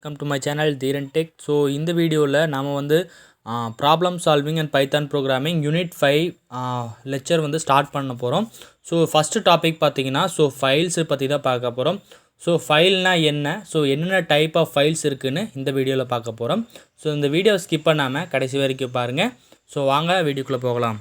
Welcome to my channel Dheeran Tech. So இந்த வீடியோவில் நாம் வந்து problem solving and Python programming unit 5 lecture வந்து ஸ்டார்ட் பண்ண போகிறோம். ஸோ ஃபஸ்ட்டு டாபிக் பார்த்தீங்கன்னா ஃபைல்ஸு பற்றி தான் பார்க்க போகிறோம். ஃபைல்னால் என்ன, என்னென்ன டைப் ஆஃப் ஃபைல்ஸ் இருக்குதுன்னு இந்த வீடியோவில் பார்க்க போகிறோம். இந்த வீடியோ ஸ்கிப் பண்ணாமல் கடைசி வரைக்கும் பாருங்கள். வாங்க வீடியோக்குள்ளே போகலாம்.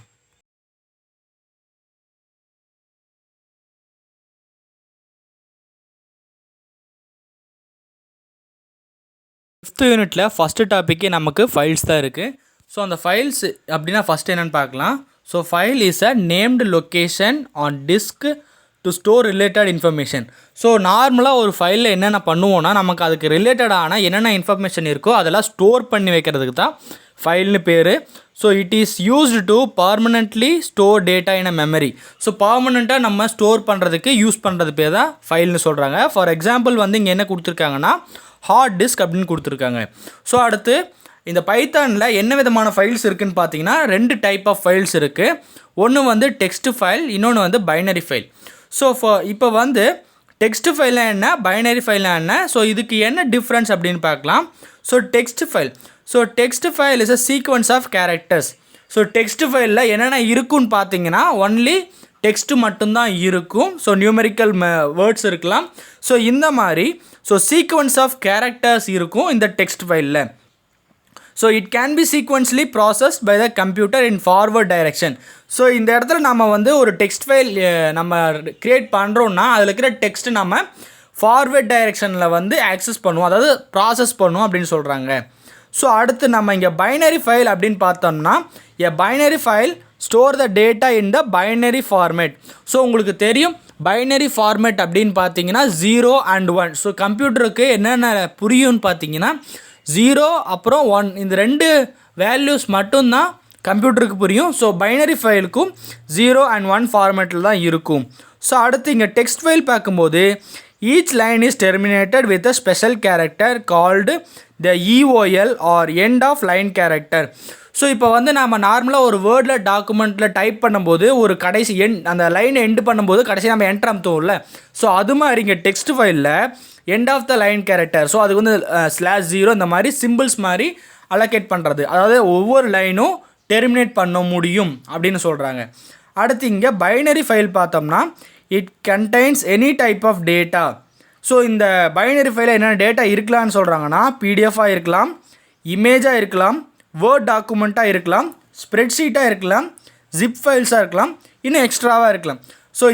ஃபிஃப்த் யூனிட்டில் ஃபஸ்ட்டு டாப்பிக்கே நமக்கு ஃபைல்ஸ் தான் இருக்குது. அந்த ஃபைல்ஸ் அப்படின்னா ஃபஸ்ட் என்னென்னு பார்க்கலாம். File is a named location on disk to store related information. நார்மலாக ஒரு ஃபைலில் என்னென்ன பண்ணுவோன்னா நமக்கு அதுக்கு ரிலேட்டடான என்னென்ன இன்ஃபர்மேஷன் இருக்கோ அதெல்லாம் ஸ்டோர் பண்ணி வைக்கிறதுக்கு தான் ஃபைல்னு பேர். It is used to permanently store data in a memory. பர்மனெண்ட்டாக நம்ம ஸ்டோர் பண்ணுறதுக்கு யூஸ் பண்ணுறது பேர் தான் ஃபைல்னு சொல்கிறாங்க. ஃபார் எக்ஸாம்பிள் வந்து இங்கே என்ன கொடுத்துருக்காங்கன்னா ஹார்ட் டிஸ்க் அப்படின்னு கொடுத்துருக்காங்க. அடுத்து இந்த பைத்தானில் என்ன விதமான ஃபைல்ஸ் இருக்குதுன்னு பார்த்தீங்கன்னா 2 டைப் ஆஃப் ஃபைல்ஸ் இருக்குது. ஒன்று வந்து டெக்ஸ்ட் ஃபைல், இன்னொன்று வந்து பைனரி ஃபைல். இப்போ வந்து டெக்ஸ்ட் ஃபைல்னால் என்ன, பைனரி ஃபைல்னால் என்ன, இதுக்கு என்ன டிஃப்ரென்ஸ் அப்படின்னு பார்க்கலாம். Text file text file is a sequence of characters. Text ஃபைலில் என்னென்ன இருக்குன்னு பார்த்தீங்கன்னா ஒன்லி டெக்ஸ்ட்டு மட்டும்தான் இருக்கும். நியூமெரிக்கல் வேர்ட்ஸ் இருக்கலாம். இந்த மாதிரி சீக்வன்ஸ் ஆஃப் கேரக்டர்ஸ் இருக்கும் இந்த டெக்ஸ்ட் ஃபைலில். It can be sequentially processed by the computer in forward direction. இந்த இடத்துல நம்ம வந்து ஒரு டெக்ஸ்ட் ஃபைல் நம்ம க்ரியேட் பண்ணுறோன்னா அதில் இருக்கிற டெக்ஸ்ட்டு நம்ம ஃபார்வர்ட் டைரெக்ஷனில் வந்து ஆக்சஸ் பண்ணுவோம், அதாவது ப்ராசஸ் பண்ணுவோம் அப்படின்னு சொல்கிறாங்க. அடுத்து நம்ம இங்கே பைனரி ஃபைல் அப்படின்னு பார்த்தோம்னா a binary file store the data in the binary format. உங்களுக்கு தெரியும் பைனரி ஃபார்மேட் அப்படின்னு பார்த்தீங்கன்னா 0 and 1. கம்ப்யூட்டருக்கு என்னென்ன புரியும்னு பார்த்தீங்கன்னா 0 அப்புறம் 1 இந்த 2 வேல்யூஸ் மட்டும்தான் கம்ப்யூட்டருக்கு புரியும். பைனரி ஃபைலுக்கும் 0 and 1 ஃபார்மேட்டில் தான் இருக்கும். அடுத்து இங்கே டெக்ஸ்ட் ஃபைல் பார்க்கும்போது each line is terminated with a special character called the EOL or end of line character. இப்போ வந்து நம்ம நார்மலாக ஒரு வேர்டில் டாக்குமெண்ட்டில் டைப் பண்ணும்போது ஒரு கடைசி அந்த லைனை எண்டு பண்ணும்போது கடைசி நம்ம என்ட்ரு அமுத்துவோம்ல. அது மாதிரி இங்கே டெக்ஸ்ட் ஃபைலில் end of the line character, அதுக்கு வந்து /0 இந்த மாதிரி சிம்பிள்ஸ் மாதிரி அலோகேட் பண்ணுறது, அதாவது ஒவ்வொரு லைனும் டெர்மினேட் பண்ண முடியும் அப்படின்னு சொல்கிறாங்க. அடுத்து இங்கே பைனரி ஃபைல் பார்த்தோம்னா it contains any type of data. இந்த பைனரி ஃபைலில் என்னென்ன டேட்டா இருக்கலாம்னு சொல்கிறாங்கன்னா பிடிஎஃபாக இருக்கலாம், இமேஜாக இருக்கலாம், வேர்ட் டாக்குமெண்ட்டாக இருக்கலாம், ஸ்ப்ரெட்ஷீட்டாக இருக்கலாம், ஜிப் ஃபைல்ஸாக இருக்கலாம், இன்னும் எக்ஸ்ட்ராவாக இருக்கலாம்.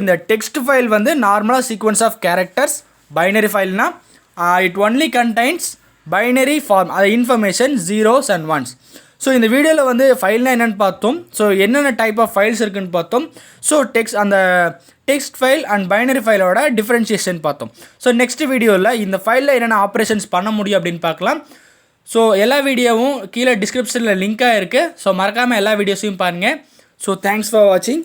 இந்த டெக்ஸ்ட் ஃபைல் வந்து நார்மலாக சீக்வன்ஸ் ஆஃப் கேரக்டர்ஸ். பைனரி ஃபைல்னால் it only contains binary form, அது இன்ஃபர்மேஷன் 0s and 1s. இந்த வீடியோவில் வந்து ஃபைல்னால் என்னென்னு பார்த்தோம். என்னென்ன டைப் ஆஃப் ஃபைல்ஸ் இருக்குதுன்னு பார்த்தோம். அந்த டெக்ஸ்ட் ஃபைல் அண்ட் பைனரி ஃபைலோட டிஃப்ரென்ஷியேஷன் பார்த்தோம். நெக்ஸ்ட் வீடியோவில் இந்த ஃபைலில் என்னென்ன ஆப்ரேஷன்ஸ் பண்ண முடியும் அப்படின்னு பார்க்கலாம். எல்லா வீடியோவும் கீழே டிஸ்கிரிப்ஷனில் லிங்காக இருக்குது. மறக்காமல் எல்லா வீடியோஸையும் பாருங்கள். தேங்க்ஸ் ஃபார் வாட்சிங்.